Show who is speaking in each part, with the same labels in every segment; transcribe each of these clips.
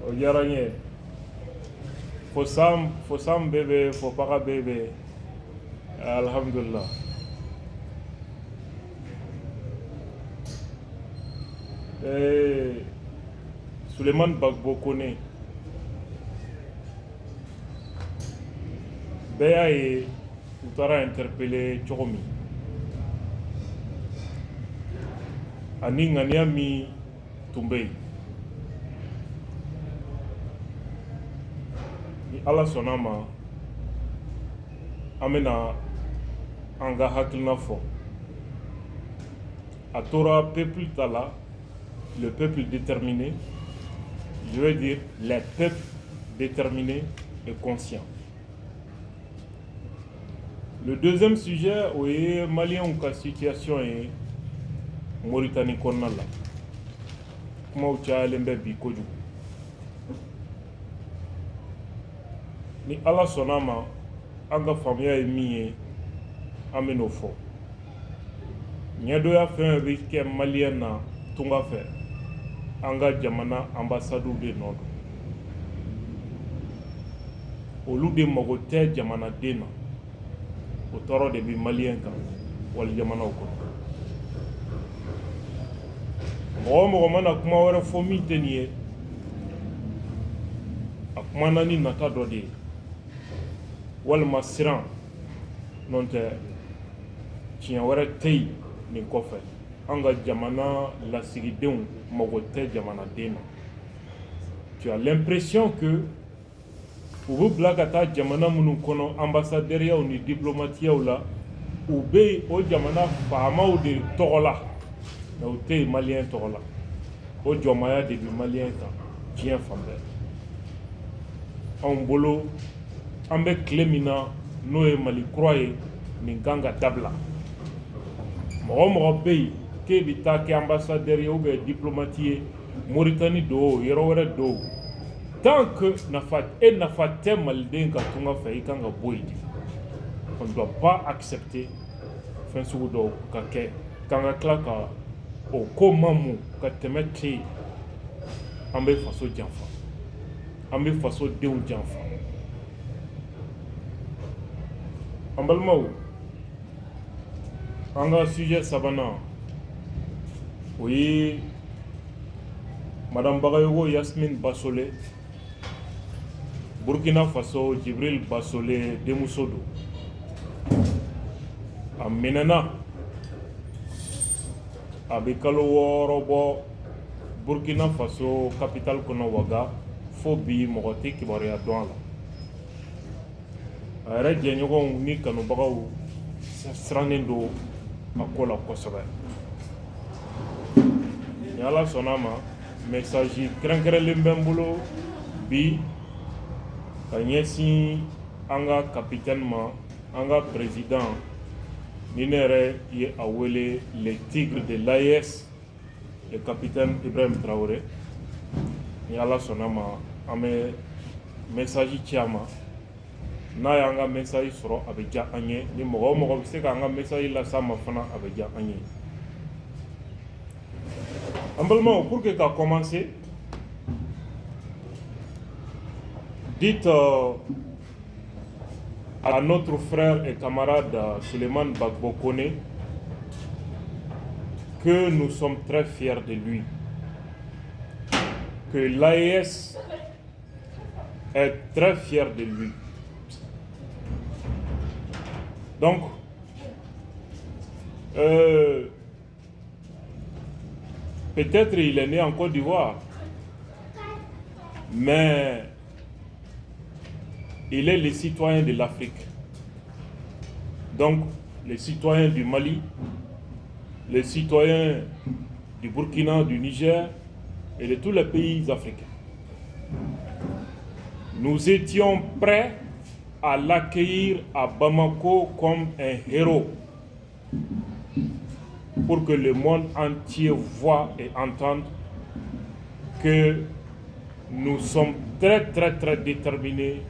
Speaker 1: o diyara n ye fo sam bebe fo paga bebe alhamdulillah. Souleymane Gbagbo Koné bɛɛ y'a ye u taara interpellé cogo min ani ŋaniya min tun bɛ yen ni Ala sɔnna ma an bɛna an ka hakilina fɔ a tora peuple ta la, le peuple déterminé, je veux dire les peuples déterminés et conscients. Le deuxième sujet est Malien ou ka situation est Mauritanie kɔnɔna la kumaw cayalen bɛ bi kojugu ni Ala sɔnna ma an ka faamuya ye min ye an bɛ n'o fɔ ɲɛdɔya fɛn bɛ kɛ Malien na tunga fɛ an ka jamana ambassades de nɔ don olu de mago tɛ jamanaden na o tɔɔrɔ de bɛ Malien kan wali jamanaw kɔnɔ mɔgɔ mɔgɔ mana kuma wɛrɛ fɔ min tɛ nin ye a kumana ni nata dɔ de ye walima siran n'o tɛ tiɲɛ wɛrɛ tɛ yen nin kɔfɛ an ka jamana lasigidenw mago tɛ jamanaden na. Tu as l'impression que u bɛ bila ka taa jamana minnu kɔnɔ ambassadɛriyaw ni diplomatiyaw la u bɛ o jamana faamaw de tɔgɔ la mais u tɛ Malien tɔgɔ la o jɔnmaya de bɛ Malien kan diɲɛ fan bɛɛ. Anw bolo an bɛ tile min na n'o ye Mali kura ye nin kan ka dabila mɔgɔ mɔgɔ bɛ yen k'e bɛ taa kɛ ambassadeur ye ou bien diplomate ye Mauritanie do o yɔrɔ wɛrɛ do o tant que nafa tɛ maliden ka tunga fɛ i kan ka bɔ yen de. On ne doit pas accepter fɛn sugu dɔw ka kɛ k'an ka tila ka o ko mamu ka tɛmɛ tile an bɛ faso janfa an bɛ faso denw janfa. An balimaw an ka sujet sabanan o ye Madame Bagayogo Yasmine Bassolé Burkina Faso Djibril Bassolé denmuso don a minɛna a bɛ kalo 6 bɔ Burkina Faso capitale kɔnɔ Ouaga fo bi mɔgɔ tɛ kibaruya dɔn a la a yɛrɛ jɛɲɔgɔnw ni kanubagaw sirannen don a ko la kosɛbɛ ni Ala sɔnna ma message kɛrɛnkɛrɛnlen bɛ n bolo bi ka ɲɛsin an ka capitaine ma an ka président ni ne yɛrɛ ye a wele les tigres de l'AES le capitaine Ibrahim Traoré ni Ala sɔnna ma an bɛ message ci a ma n'a y'an ka message sɔrɔ a bɛ diya an ye ni mɔgɔ o mɔgɔ bɛ se k'an ka message las'a ma fana a bɛ diya an ye. En balimaw pour que ka commencer dites à notre frère et camarade Souleymane Gbagbo Koné que nous sommes très fiers de lui, que l'AES est très fier de lui. Donc, peut-être il est né en Côte d'Ivoire, mais il est le citoyen de l'Afrique. Donc, les citoyens du Mali, les citoyens du Burkina, du Niger et de tous les pays africains. Nous étions prêts à l'accueillir à Bamako comme un héros pour que le monde entier voie et entende que nous sommes très déterminés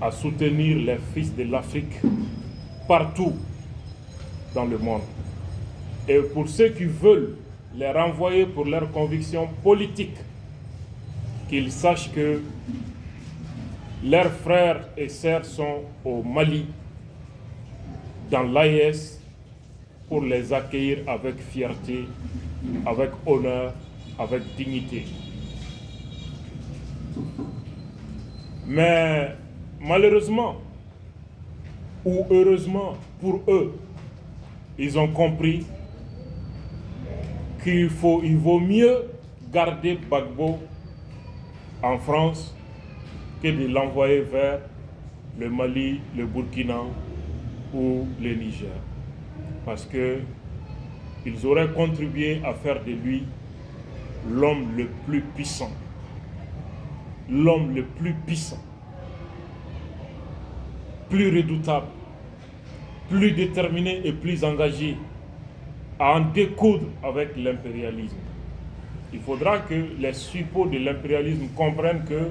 Speaker 1: à soutenir les fils de l'Afrique partout dans le monde. Et pour ceux qui veulent les renvoyer pour leurs convictions politiques, qu'ils sachent que leurs frères et sœurs sont au Mali, dans l'AES, pour les accueillir avec fierté, avec honneur, avec dignité. Mais malheureusement, ou heureusement pour eux, ils ont compris qu'il vaut mieux garder Gbagbo en France que de l'envoyer vers le Mali, le Burkina ou le Niger. Parce qu'ils auraient contribué à faire de lui l'homme le plus puissant. L'homme le plus puissant, plus redoutable, plus déterminé et plus engagé à en découdre avec l'impérialisme. Il faudra que les suppôts de l'impérialisme comprennent que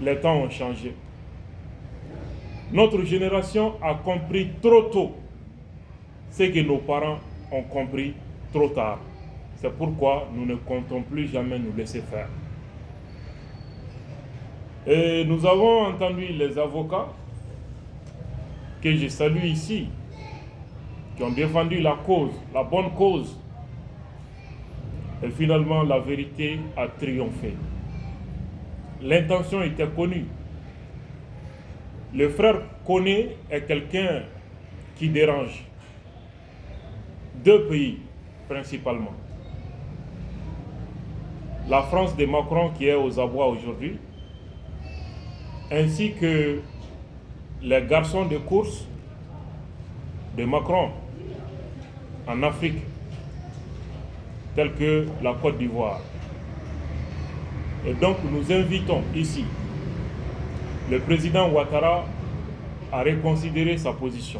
Speaker 1: les temps ont changé. Notre génération a compris trop tôt ce que nos parents ont compris trop tard. C'est pourquoi nous ne comptons plus jamais nous laisser faire. Et nous avons entendu les avocats, que je salue ici, qui ont défendu la cause, la bonne cause. Et finalement, la vérité a triomphé. L'intention était connue. Le frère Koné est quelqu'un qui dérange. Deux pays, principalement. La France de Macron, qui est aux abois aujourd'hui, ainsi que les garçons de course de Macron en Afrique, tels que la Côte d'Ivoire. Et donc nous invitons ici le président Ouattara à reconsidérer sa position.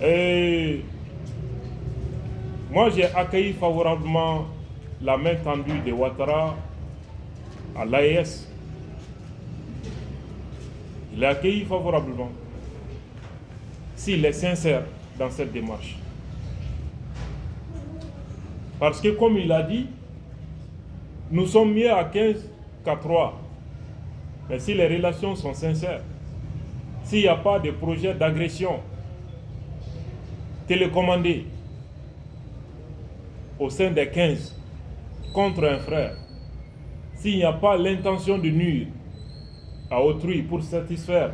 Speaker 1: Et moi j'ai accueilli favorablement la main tendue de Ouattara à l'AES. Il l'a accueilli favorablement, s'il est sincère dans cette démarche. Parce que comme il a dit, nous sommes mieux à 15 qu'à 3. Mais si les relations sont sincères, s'il n'y a pas de projet d'agression télécommandé au sein des 15 contre un frère, s'il n'y a pas l'intention de nuire à autrui pour satisfaire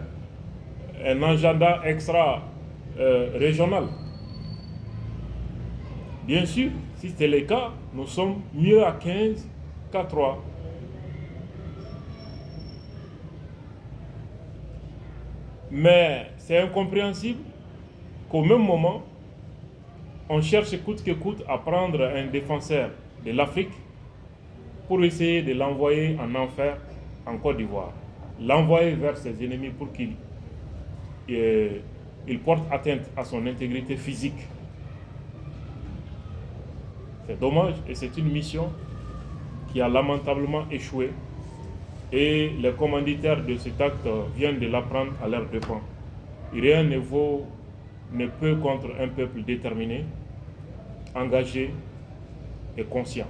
Speaker 1: un agenda extra-régional. Bien sûr, si c'est le cas, nous sommes mieux à 15 qu'à 3. Mais c'est incompréhensible qu'au même moment, on cherche coûte que coûte à prendre un défenseur de l'Afrique pour essayer de l'envoyer en enfer en Côte d'Ivoire. L'envoyer vers ses ennemis pour qu'il porte atteinte à son intégrité physique. C'est dommage et c'est une mission qui a lamentablement échoué et les commanditaires de cet acte viennent de l'apprendre à leur dépens. Rien ne peut contre un peuple déterminé, engagé et conscient.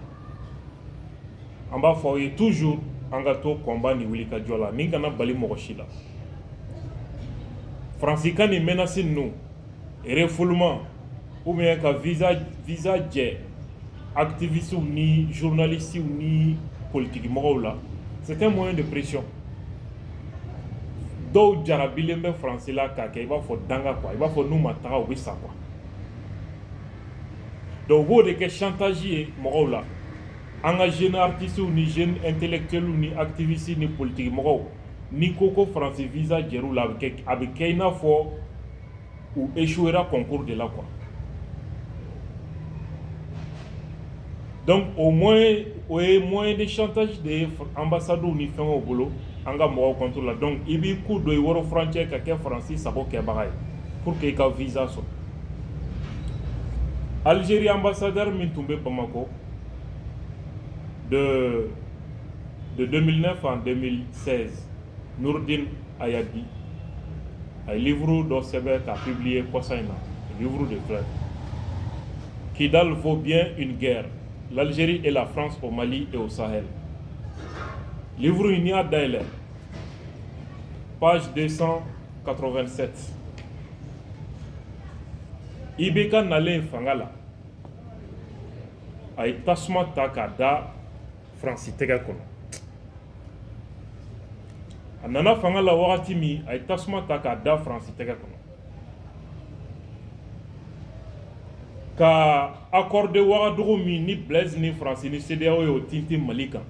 Speaker 1: En bas, il faut toujours Angato combat ni Wilika Diola, ni kana bali Mogoshila. Francica ni menace nous, refoulement, ou bien qu'un visa jet, activiste ou ni journaliste ou ni politique, c'est un moyen de pression. Donc, Jarabilembe français là, il va faut danga quoi, il va faut nous matara ou ça quoi. Donc, vous de que chantager, Mogola. Engagé jeune artiste ou ni jeune intellectuel ou ni activiste ni politique ni coco français visa gerou la avec keina fo ou échouera concours de la quoi. Donc au moins des chantages des ambassadeurs ni fait au boulot anga mo contre la donc ibi coup de euro frontière ka français sabo ke bagay pour que ka visa so. Algérie ambassadeur min tombé Bamako de 2009 en 2016, Nourdine Ayadi, un livre d'Orsebet a publié Kosaina, un livre de frères. Kidal vaut bien une guerre, l'Algérie et la France au Mali et au Sahel. livre in y'a dayɛlɛ page 287 IBK nalen fanga la a ye tasuma ta k'a da Faransi tɛgɛ kɔnɔ. A nana fanga la wagati min a ye tasuma ta k'a da Faransi tɛgɛ kɔnɔ ka accordé wagadugu min ni Blaise ni Faransi ni CEDEAO y'o tintin Mali kan.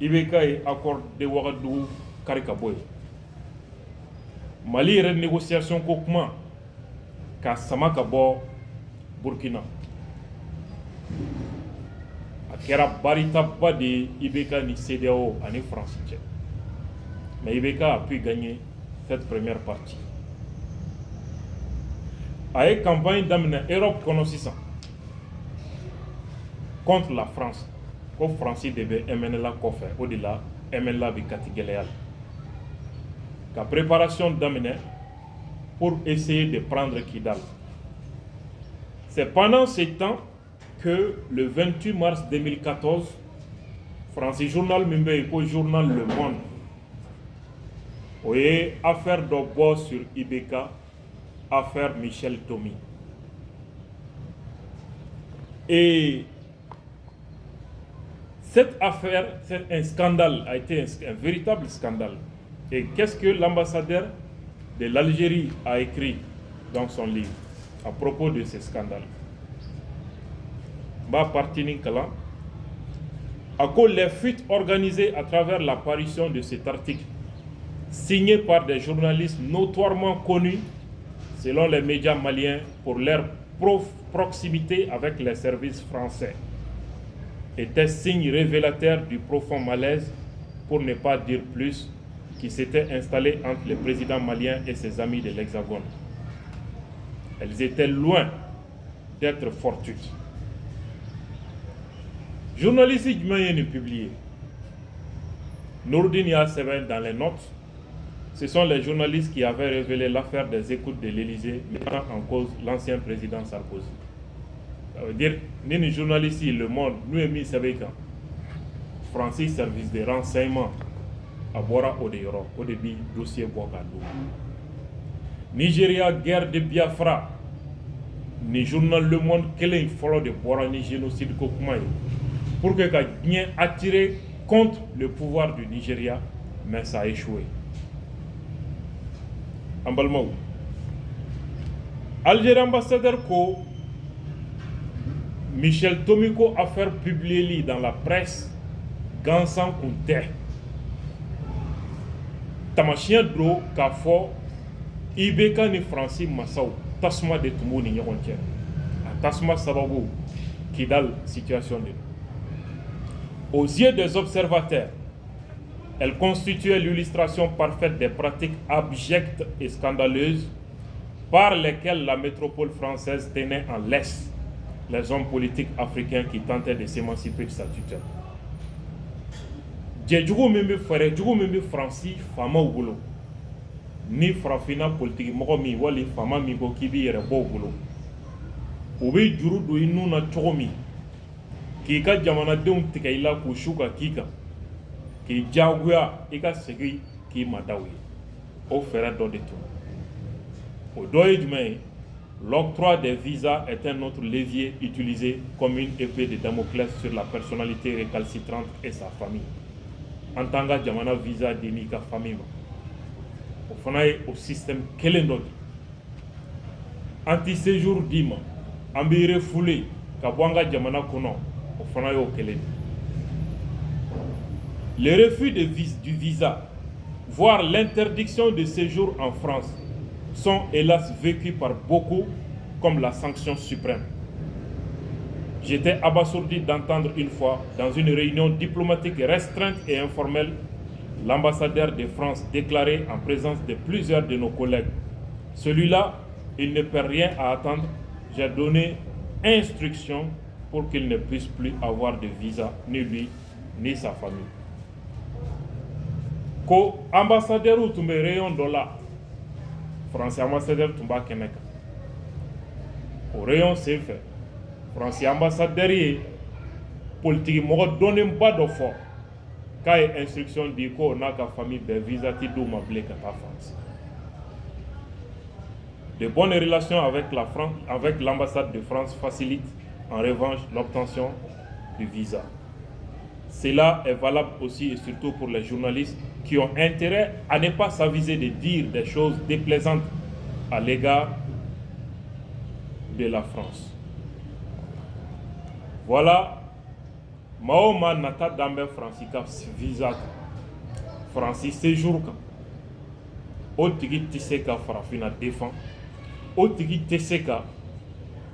Speaker 1: IBK ye accordé wagadugu kari ka bɔ yen. Mali yɛrɛ négociation ko kuma ka sama ka bɔ Burkina. A kɛra baritaba de ye IBK ni CEDEAO ani Faransi cɛ. Mais IBK a pu gagner cette première partie. A ye campagne daminɛ Europe kɔnɔ sisan contre la France. Ko Faransi de bɛ MNLA kɔfɛ, o de la MNLA bɛ kati gɛlɛya la. Ka préparation daminɛ pour essayer de prendre Kidal. C'est pendant ce temps que le 28 mars 2014, Francis Journal Mimbe au journal Le Monde, oui, affaire d'Obo sur IBK, affaire Michel Tomi. Et cette affaire, c'est un scandale, a été un véritable scandale. Et qu'est-ce que l'ambassadeur de l'Algérie a écrit dans son livre à propos de ce scandale? Ba partini kala. À cause des fuites organisées à travers l'apparition de cet article, signé par des journalistes notoirement connus, selon les médias maliens, pour leur proximité avec les services français, était signe révélateur du profond malaise, pour ne pas dire plus, qui s'était installé entre le président malien et ses amis de l'Hexagone. Elles étaient loin d'être fortuites. Journalistes jumɛn publié. Nourdine Yasseben dans les notes. Ce sont les journalistes qui avaient révélé l'affaire des écoutes de l'Élysée, mettant en cause l'ancien président Sarkozy. Ça veut dire, les journalistes, Le Monde, nous et mis Sébekan, Francis Service de renseignement, à Bora Odeyoro, au début, dossier Bouakadou. Nigeria, guerre de Biafra, ni journal Le Monde, quel est le follow de Bora, ni génocide Kokumaï, pour que bien attirer contre le pouvoir du Nigeria, mais ça a échoué. Ambalmaou. Algérie ambassadeur ko Michel Tomiko a fait publier dans la presse Gansan Kunte. Tamashien dro k'a fɔ IBK ni Faransi masaw tasuma de tun b'u ni ɲɔgɔn cɛ. A tasuma sababu Kidal situation de. Aux yeux des observateurs, elle constituait l'illustration parfaite des pratiques abjectes et scandaleuses par lesquelles la métropole française tenait en laisse les hommes politiques africains qui tentaient de s'émanciper de sa tutelle. Djedjougou Mimi Frère, Djougou Mimi Franci, Fama Ougulo. Ni Frafina politique, Mogomi, Wali, Fama Mibo Kibi, Rebo Ougulo. Oube Djourou do Inuna Chomi. Kika Jamana Deum Tikaila Kushuka Kika. Qui jaguya ika segi qui madawi au faire d'autres tout. Au doigt du main, l'octroi des visas est un autre levier utilisé comme une épée de Damoclès sur la personnalité récalcitrante et sa famille. En tant que jamana visa d'Inika famille, au fanaï au système kelendodi. Anti-séjour dima, ambire foulé, kabwanga jamana kono, au fanaï au kelendodi. Le refus du visa, voire l'interdiction de séjour en France, sont hélas vécus par beaucoup comme la sanction suprême. J'étais abasourdi d'entendre une fois, dans une réunion diplomatique restreinte et informelle, l'ambassadeur de France déclarer en présence de plusieurs de nos collègues: celui-là, il ne peut rien à attendre, j'ai donné instruction pour qu'il ne puisse plus avoir de visa, ni lui, ni sa famille. Ko ambassadeur ou tumbe rayon dola français ambassadeur tumba keneka au rayon c'est fait français ambassadeur yi politique mo donné pas de fort k'a ye instruction di ko n'a ka famille bɛɛ visa ti d'u ma bilen ka taa France. De bonnes relations avec la France, avec l'ambassade de France facilitent en revanche l'obtention du visa. Cela est valable aussi et surtout pour les journalistes qui ont intérêt à ne pas s'aviser de dire des choses déplaisantes à l'égard de la France. Voilà, Mahoma nata dambe Francis ka visa Francis séjour kan o tigi tɛ se ka farafina défend o tigi tɛ se ka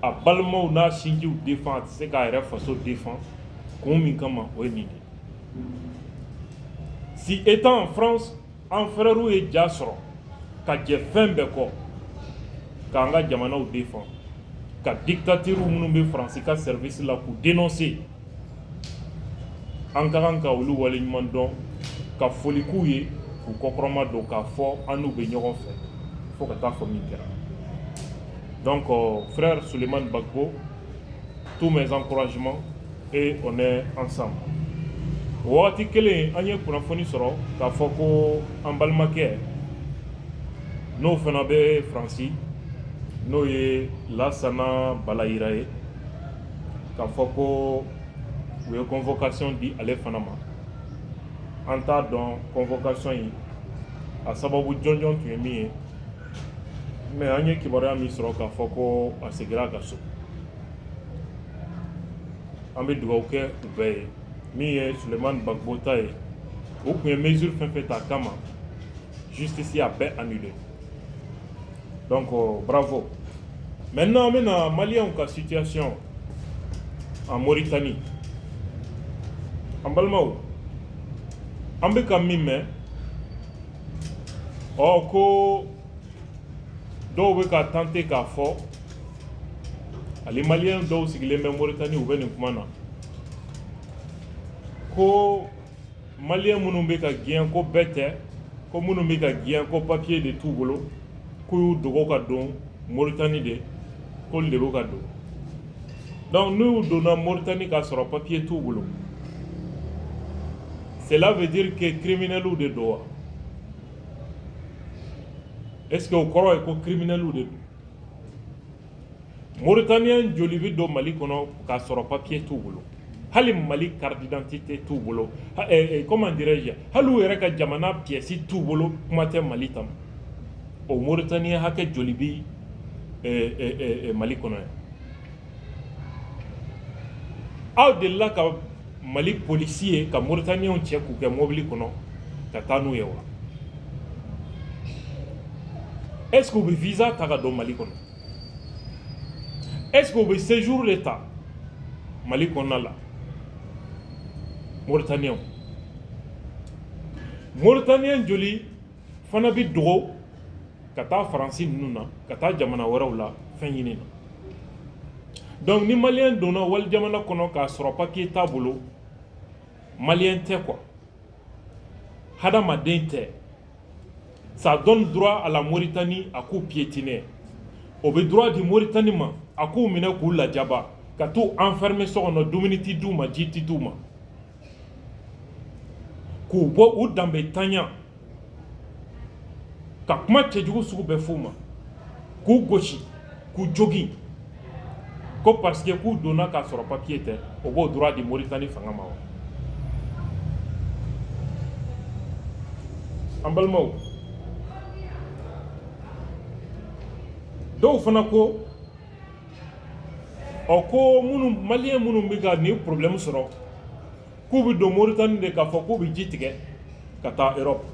Speaker 1: a balimaw n'a sinjiw défend a tɛ se k'a yɛrɛ faso défend kun min kama o ye nin de. Si étant en France an frères ye ja sɔrɔ ka jɛ fɛn bɛɛ kɔ k'an ka jamanaw défend ka dictature minnu bɛ Francis ka service la k'u dénoncer an ka kan ka olu waleɲuman dɔn ka foli k'u ye k'u kɔkɔrɔma don k'a fɔ an n'u bɛ ɲɔgɔn fɛ fo ka taa fɔ min kɛra. Donc frère Souleymane Gbagbo, tous mes encouragements et on est ensemble. Waati kelen an ye kunnafoni sɔrɔ k'a fɔ ko an balimakɛ n'o fana bɛ Fransi n'o ye Lassana Balayira ye k'a fɔ ko u ye convocation di ale fana ma. An t'a dɔn convocation in a sababu jɔnjɔn tun ye min ye, mais an ye kibaruya min sɔrɔ k'a fɔ ko a seginna a ka so. An bɛ dugawu kɛ u bɛɛ ye min ye Souleymane Gbagbo ta ye o tun ye mesure fɛn fɛn ta kama justice a bɛɛ annulé. Donc bravo. Maintenant an bɛna Maliyɛnw ka situation en Mauritanie. An balimaw an bɛ ka min mɛn ko dɔw bɛ ka tenter k'a fɔ hali Maliyɛn dɔw sigilen bɛ Mauritanie u bɛ nin kuma na ko Maliyɛn minnu bɛ ka gɛn ko bɛɛ tɛ ko minnu bɛ ka gɛn ko papier de t'u bolo k'u y'u dogo ka don Mauritanie de k'olu de bɛ ka don. Donc n'u donna Mauritanie k'a sɔrɔ papier t'u bolo, cela veut dire que criminels de don wa? Est-ce que o kɔrɔ ye ko criminels de don? Mauritanien joli bɛ don Mali kɔnɔ k'a sɔrɔ papier t'u bolo, hali Mali carte d'identité t'u bolo, comment dirais-je, hali u yɛrɛ ka jamana pièce t'u bolo kuma tɛ Mali ta ma. O Mauritanien hakɛ joli bɛ Mali kɔnɔ yan? Aw delila ka Mali policier ka Mauritaniens cɛ k'u kɛ mobili kɔnɔ ka taa n'u ye wa? Est-ce que u bɛ visa ta ka don Mali kɔnɔ? Est-ce que u bɛ séjour de ta Mali kɔnɔna la? Mauritaniens joli fana bɛ dogo ka taa Faransi ninnu na ka taa jamana wɛrɛw la fɛn ɲini na. Donc ni Maliyɛn donna wali jamana kɔnɔ k'a sɔrɔ papier t'a bolo, Maliyɛn tɛ quoi, hadamaden tɛ. Ça donne droit à la Mauritanie à k'u piétiner. O bɛ droit di Mauritanie ma a k'u minɛ k'u lajaba ka t'u enfermer so kɔnɔ, dumuni ti d'u ma, ji ti d'u ma, k'u bɔ u danbe tanya ka kuma cɛjugu sugu bɛɛ f'u ma, k'u gosi k'u jogin ko parce que k'u donna k'a sɔrɔ papier tɛ o b'o droit di Mauritanie fanga ma wa? An balimaw, dɔw fana ko ko Maliyɛn minnu bɛ ka nin problème sɔrɔ k'u bɛ don Mauritanie de k'a fɔ k'u bɛ ji tigɛ ka taa Europe.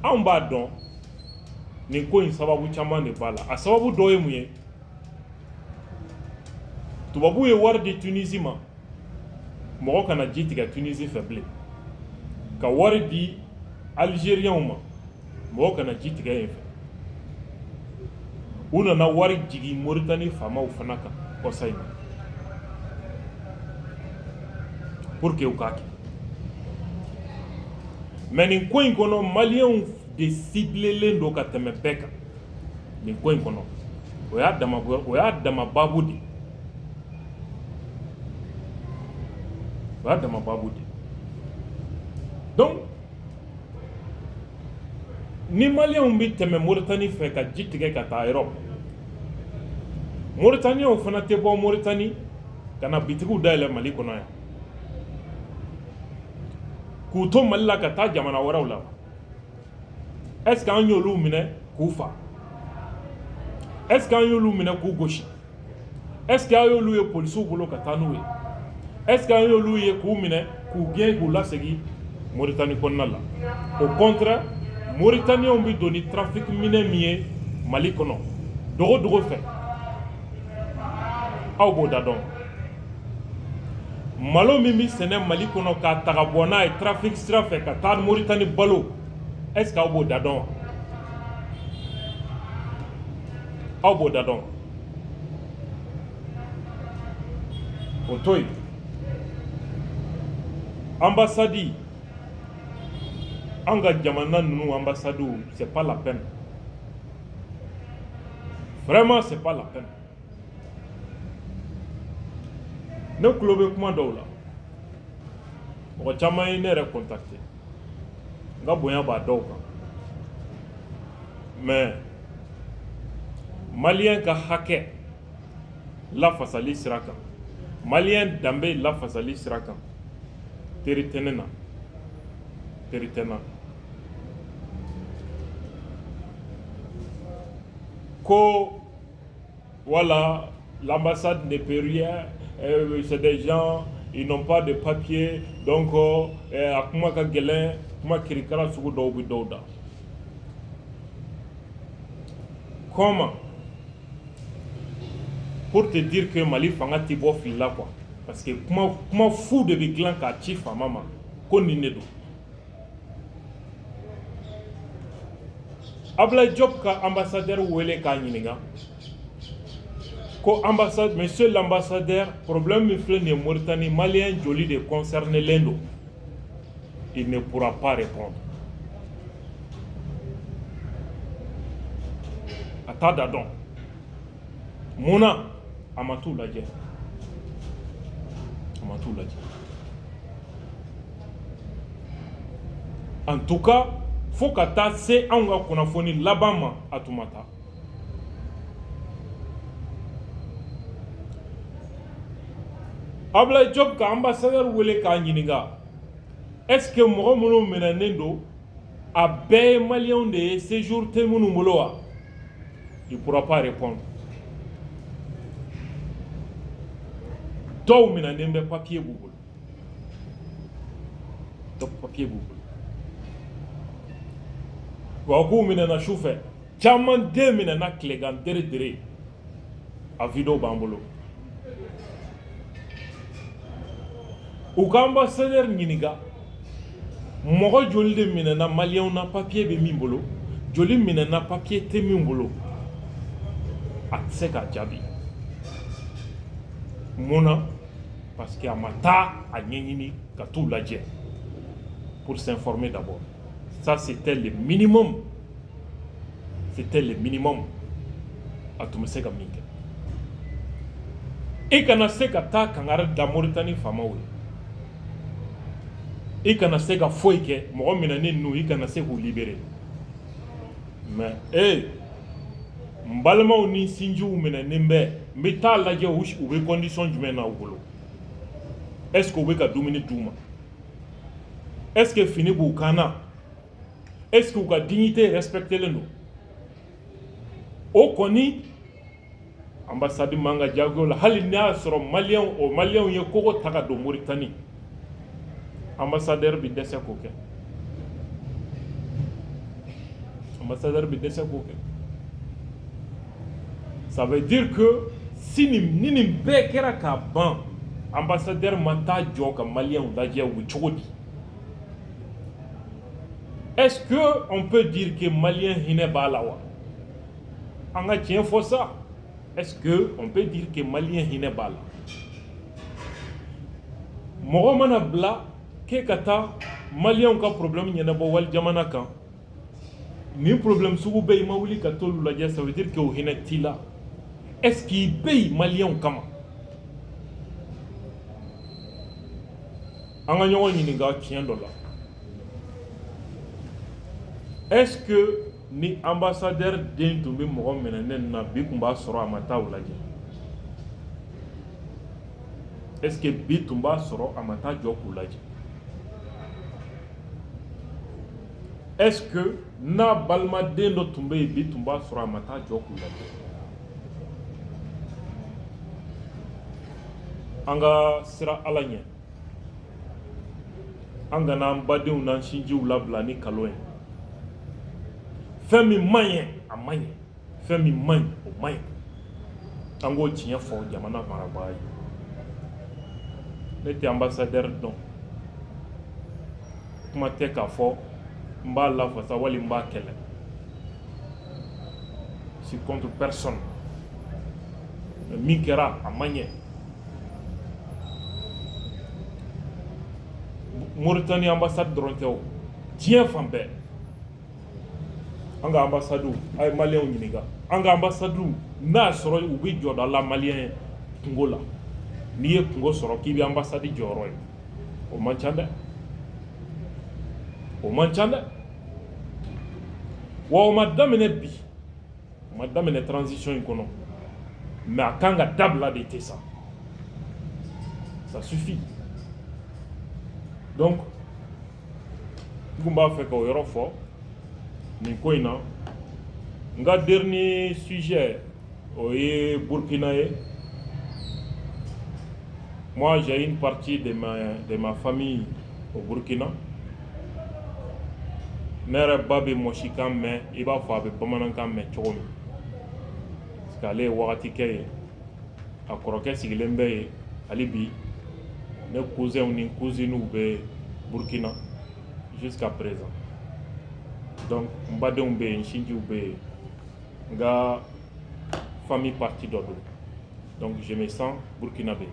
Speaker 1: Anw b'a dɔn nin ko in sababu caman de b'a la. A sababu dɔ ye mun ye? Tubabu ye wari di Tunisie ma mɔgɔ kana ji tigɛ Tunisie fɛ bilen, ka wari di Algériens ma mɔgɔ kana ji tigɛ yen fɛ. U nana wari jigin Mauritanie faamaw fana kan kɔsa in na pour que u k'a kɛ. Mais nin ko in kɔnɔ Maliyɛnw de ciblelen don ka tɛmɛ bɛɛ kan. Nin ko in kɔnɔ o y'a dama baabu de. O y'a dama baabu de. donc ni malien bi tɛmɛ Mauritanie fɛ ka ji tigɛ ka taa Europe, Mauritaniens fana tɛ bɔ Mauritanie ka na bitigiw dayɛlɛ Mali kɔnɔ yan k'u to Mali la ka taa jamana wɛrɛw la. est-ce que an y'olu minɛ k'u fa? est-ce que an y'olu minɛ k'u gosi? est-ce que an y'olu ye polisiw bolo ka taa n'u ye? est-ce que an y'olu ye k'u minɛ k'u gɛn k'u lasegin Mauritanie kɔnɔna la? Au contraire, Mauritaniens bi don ni trafic minɛ min ye Mali kɔnɔ dogo dogo fɛ, aw b'o da dɔn. Malo min bi sɛnɛ Mali kɔnɔ k'a ta ka bɔ n'a ye trafic sira fɛ ka taa Mauritanie balo, est-ce que aw b'o da dɔn? Aw b'o da dɔn? O to yen, ambassade, an ka jamana ninnu ambassades, c'est pas la peine. Vraiment, c'est pas la peine. Ne tulo bɛ kuma dɔw la, mɔgɔ caman ye ne yɛrɛ contacté, n ka bonya b'a dɔw kan, mais malien ka hakɛ lafasali sira kan, malien danbe lafasali sira kan, teri tɛ ne na, teri tɛ n na. Ko voilà, l'ambassade ne peut rien, c'est des gens, ils n'ont pas de papier, donc a kuma ka gɛlɛn, kuma kirikara sugu dɔw bi dɔw da. Comment? Pour te dire que Mali fanga ti bɔ fili la quoi, parce que kuma fu de bi dilan k'a ci faama ma ko nin de don. Ablaye Diop ka ambassadeur wele k'a ɲininka ko ambassade, monsieur l'ambassadeur, problème min filɛ nin ye Mauritanie, malien joli de concerné len don? Il ne pourra pas répondre. A t'a da dɔn munna? A ma t'u lajɛ, a ma t'u lajɛ. En tout cas, fo ka taa se anw ka kunnafoni laban ma a tun ma taa. Ablaye Diop ka ambassadeur wele k'a ɲininka, est-ce que mɔgɔ minnu minɛnen don a bɛɛ ye maliyɛnw de ye, séjour tɛ minnu bolo wa? Il ne pourra pas répondre. Dɔw minɛnen bɛ papier b'u bolo, dɔw papier b'u bolo. Wa k'u minɛna su fɛ, caman den minɛna tilegan dere dere, a vidéo b'an bolo. U ka ambassadeur ɲininka, mɔgɔ joli de minɛna maliyɛnw na papier bɛ min bolo, joli minɛna papier tɛ min bolo? A tɛ se k'a jaabi. Munna? Parce que a ma taa a ɲɛɲini ka t'u lajɛ pour s'informer d'abord. Ça c'était le minimum. C'était le minimum. A tun bɛ se ka min kɛ. I kana se ka taa kangari da Mauritanie faamaw ye. I kana se ka foyi kɛ mɔgɔ minɛnen ninnu, i kana se k'u libérer. Mais n balimaw ni sinjiw minɛnen bɛ, n bɛ taa lajɛ u bɛ condition jumɛn na u bolo. Est-ce que u bɛ ka dumuni d'u ma? Est-ce que fini b'u kan na? Est-ce que u ka dignité respectelen don? O kɔni ambassade man ka jago la, hali n'a y'a sɔrɔ maliyɛnw ye kogo ta ka don Mauritanie, ambassadeur bi dɛsɛ k'o kɛ. Ambassadeur bi dɛsɛ k'o kɛ. Ça veut dire que si ni nin bɛɛ kɛra k'a ban, ambassadeur ma taa jɔ ka maliyɛnw lajɛ u bɛ cogo di? Est-ce que on peut dire que malien hinɛ b'a la wa? An ka tiɲɛ fɔ sa. Est-ce que on peut dire que malien hinɛ b'a la? Mɔgɔ mana bila k'e ka taa maliyɛnw ka problème ɲɛnabɔ wali jamana kan, ni problème sugu bɛ i ma wuli ka t'olu lajɛ, ça veut dire que o hinɛ t'i la. Est-ce qu'il bɛ yen maliyɛnw kama? An ka ɲɔgɔn ɲininka tiɲɛ dɔ la. est-ce que ni ambassadeur den tun bɛ mɔgɔ minɛ ne na bi tun b'a sɔrɔ a ma taa o lajɛ est-ce que bi tun b'a sɔrɔ a ma taa jɔ k'u lajɛ est-ce que n'a balimaden dɔ tun bɛ yen bi tun b'a sɔrɔ a ma taa jɔ k'u lajɛ an ka sira Ala ɲɛ an kana an badenw n'an sinjiw labila ni nkalon ye fɛn min man ɲi a man ɲi fɛn min man ɲi o man ɲi an k'o tiɲɛ fɔ jamana marabaga ye ne tɛ ambassadeur dɔn kuma tɛ k'a fɔ n b'a lafasa wali n b'a kɛlɛ je suis contre personne mais min kɛra a man ɲɛ Mauritanie ambassade dɔrɔn tɛ o diɲɛ fan bɛɛ an ka ambassades a ye maliyɛnw ɲininka an ka ambassades n'a sɔrɔ u bɛ jɔda la maliyɛn kungo la n'i ye kungo sɔrɔ k'i bɛ ambassade jɔyɔrɔ ye o man ca dɛ o man ca dɛ wa o ma daminɛ bi o ma daminɛ transition in kɔnɔ mais a kan ka dabila de tɛ sa ça suffit donc n tun b'a fɛ ka o yɔrɔ fɔ nin ko in na n ka dernier sujet o ye Burkina ye moi j'ai une partie de ma famille au Burkina ne yɛrɛ ba bɛ mɔsikan mɛn i b'a fɔ a bɛ bamanankan mɛn cogo min parce que ale ye wagati kɛ ye a kɔrɔkɛ sigilen bɛ yen hali bi ne cousinw ni cousinw bɛ Burkina jusqu'à présent donc n badenw bɛ yen n sinjiw bɛ yen n ka famille partie dɔ don donc je me sens burkinabé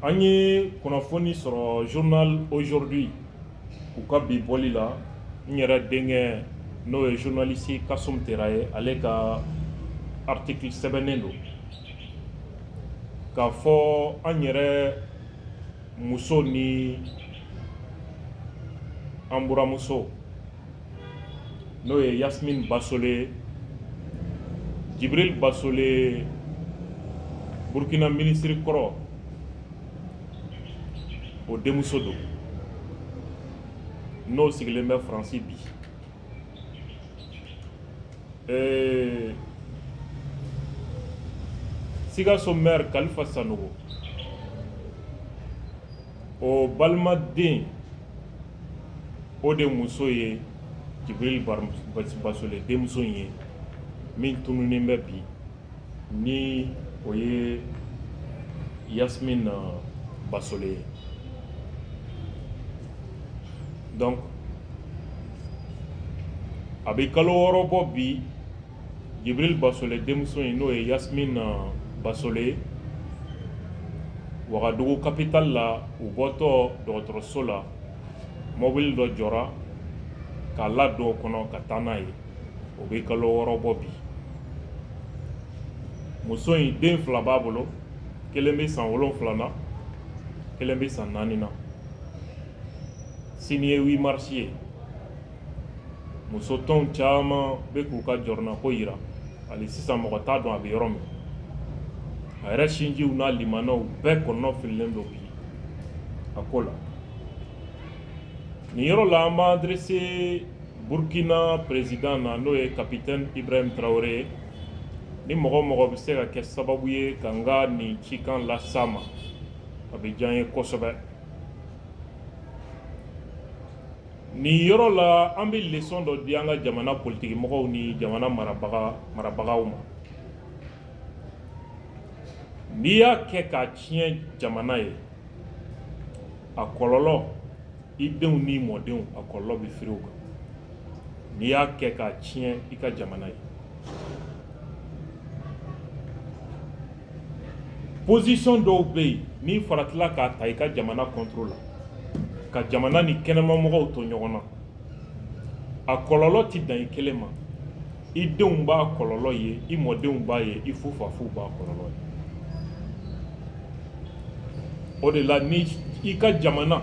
Speaker 1: an ye kunnafoni sɔrɔ journal aujourd'hui u ka bi bɔli la n yɛrɛ denkɛ n'o ye journaliste Kasum Tera ye ale ka article sɛbɛnnen don k'a fɔ an yɛrɛ muso ni an buramuso n'o ye Yasmine Basole Jibril Basole Burkina ministre kɔrɔ o denmuso don n'o sigilen bɛ Faransi bi Sikaso maire Kalifa Sanogo o balimaden o de muso ye Jibril Basole denmuso ye min tununen bɛ bi ni o ye Yasmine Basole ye donc a bɛ kalo 6 bɔ bi Jibril Basole denmuso ye n'o ye Yasmine Basole Ouagadougou capitale la u bɔtɔ dɔgɔtɔrɔso la mobile dɔ jɔra k'a ladon o kɔnɔ ka taa n'a ye o bɛ kalo 6 bɔ bi muso in den 2 b'a bolo kelen bɛ san 7 na kelen bɛ san 4 na sini ye 8 mars ye muso tɔnw caman bɛ k'u ka jɔrɔnako yira hali sisan mɔgɔ t'a dɔn a bɛ yɔrɔ min a yɛrɛ sinjiw n'a limanaw bɛɛ kɔnɔ fililen don bi a ko la nin yɔrɔ la an b'a adressé Burkina président na n'o ye capitaine Ibrahim Traoré ye ni mɔgɔ mɔgɔ bɛ se ka kɛ sababu ye ka n ka nin cikan las'a ma a bɛ diya n ye kosɛbɛ nin yɔrɔ la an bɛ leçon dɔ di an ka jamana politique mɔgɔw ni jamana marabagaw ma n'i y'a kɛ k'a tiɲɛ jamana ye a kɔlɔlɔ i denw n'i mɔdenw a kɔlɔlɔ bɛ firi o kan n'i y'a kɛ k'a tiɲɛ i ka jamana ye position dɔw bɛ yen n'i faratila k'a ta i ka jamana contrôle la ka jamana ni kɛnɛmamɔgɔw to ɲɔgɔn na a kɔlɔlɔ ti dan i kelen ma i denw b'a kɔlɔlɔ ye i mɔdenw b'a ye i fufafuw b'a kɔlɔlɔ ye o de la ni i ka jamana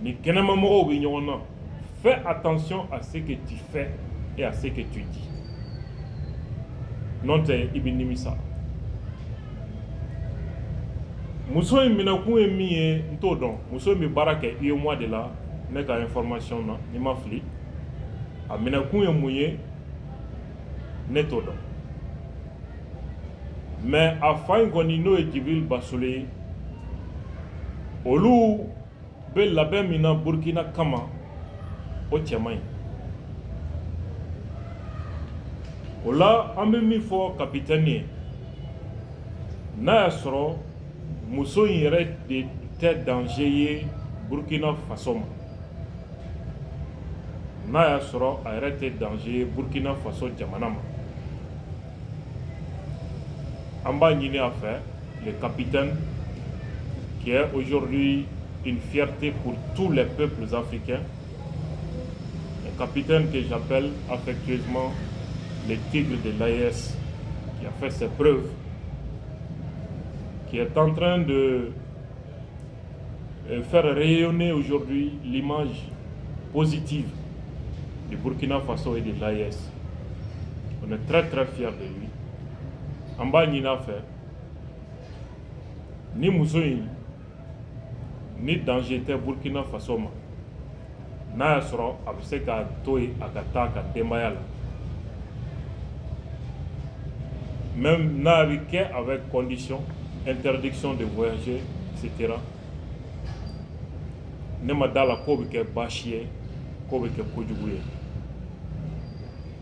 Speaker 1: ni kɛnɛma mɔgɔw bɛ ɲɔgɔn na. Fais attention à ce que tu fais et à ce que tu dis. Non tɛ i bɛ nimisa. Muso in minɛkun ye min ye n t'o dɔn. Muso in bɛ baara kɛ UEMOA de la ne ka information na ni ma fili. A minɛkun ye mun ye ne t'o dɔn. Mais a fa in kɔni n'o ye Djibril Basole ye olu bɛ labɛn min na Burkina kama o cɛ man ɲi. O la an bɛ min fɔ kapitɛni ye n'a y'a sɔrɔ muso in yɛrɛ de tɛ danger ye Burkina Faso ma, n'a y'a sɔrɔ a yɛrɛ tɛ danger ye Burkina Faso jamana ma, an b'a ɲini a fɛ le capitaine qui est aujourd'hui une fierté pour tous les peuples africains, le capitaine que j'appelle affectueusement le tigre de l'AES, qui a fait ses preuves, qui est en train de faire rayonner aujourd'hui l'image positive du Burkina Faso et de l'AES. On est très très fiers de lui. En bas, il a fait ni muso ni danger tɛ Burkina Faso ma, n'a y'a sɔrɔ a bɛ se k'a to yen a ka taa a ka denbaya la, même n'a bɛ kɛ avec condition, interdiction de voyager, etc. Ne ma d'a la k'o bɛ kɛ baasi ye, k'o bɛ kɛ kojugu ye.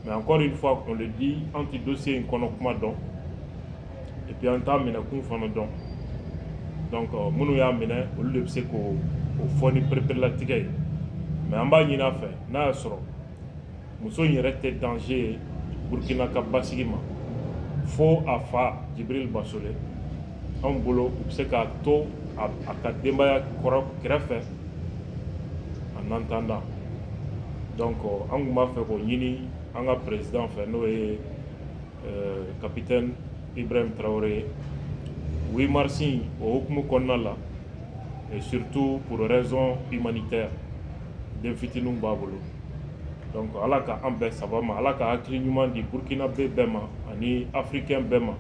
Speaker 1: Mais encore une fois, on le dit, an ti dossier in kɔnɔ kuma dɔn, et puis an t'a minɛkun fana dɔn. Donc minnu y'a minɛ olu de bɛ se k'o fɔ ni pereperelatigɛ ye. Mais an b'a ɲini a fɛ n'a y'a sɔrɔ muso in yɛrɛ tɛ danger ye Burkina ka basigi ma, fo a fa Djibril Basole anw bolo u bɛ se k'a to a ka denbaya kɛrɛfɛ en attendant. Donc an tun b'a fɛ k'o ɲini an ka président fɛ n'o ye capitaine Ibrahim Traoré 8 mars au hukumu kɔnɔna la, et surtout pour raison humanitaire den fitininw b'a bolo. Donc ala ka an bɛɛ saba ma, ala ka hakili ɲuman di Burkina bɛɛ ma ani africain bɛɛ ma,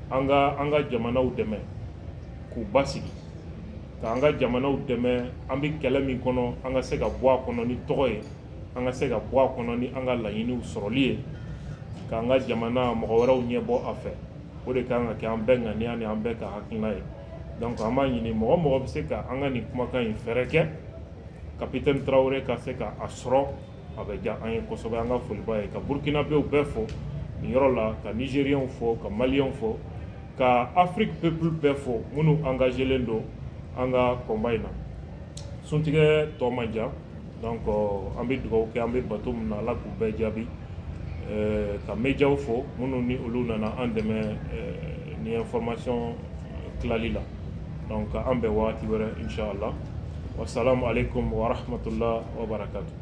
Speaker 1: an ka jamanaw dɛmɛ k'u basigi, ka an ka jamanaw dɛmɛ an bɛ kɛlɛ min kɔnɔ an ka se ka bɔ a kɔnɔ ni tɔgɔ ye, an ka se ka bɔ a kɔnɔ ni an ka laɲiniw sɔrɔli ye, k'an ka jamana mɔgɔ wɛrɛw ɲɛbɔ a fɛ. O de kan ka kɛ an bɛɛ ŋaniya ni an bɛɛ ka hakilina ye. Donc an b'a ɲini mɔgɔ mɔgɔ bɛ se ka an ka nin kumakan in fɛrɛ kɛ capitaine Traoré ka se ka a sɔrɔ, a bɛ diya an ye kosɛbɛ. An ka foliba ye ka burkinabɛw bɛɛ fɔ nin yɔrɔ la, ka nigériens fɔ, ka maliens fɔ, ka Afrique peuple bɛɛ fɔ minnu engagélen don an ka combat in na. Suntigɛ tɔ man jan, donc an bɛ dugawu kɛ, an bɛ bato min na ala k'u bɛɛ jaabi, ka médiaw fɔ minnu ni olu nana an dɛmɛ ni information tilali la. Donc an bɛɛ waati wɛrɛ inchallah. Wassalamu alaikum wa rahmatullah wa barakatuh.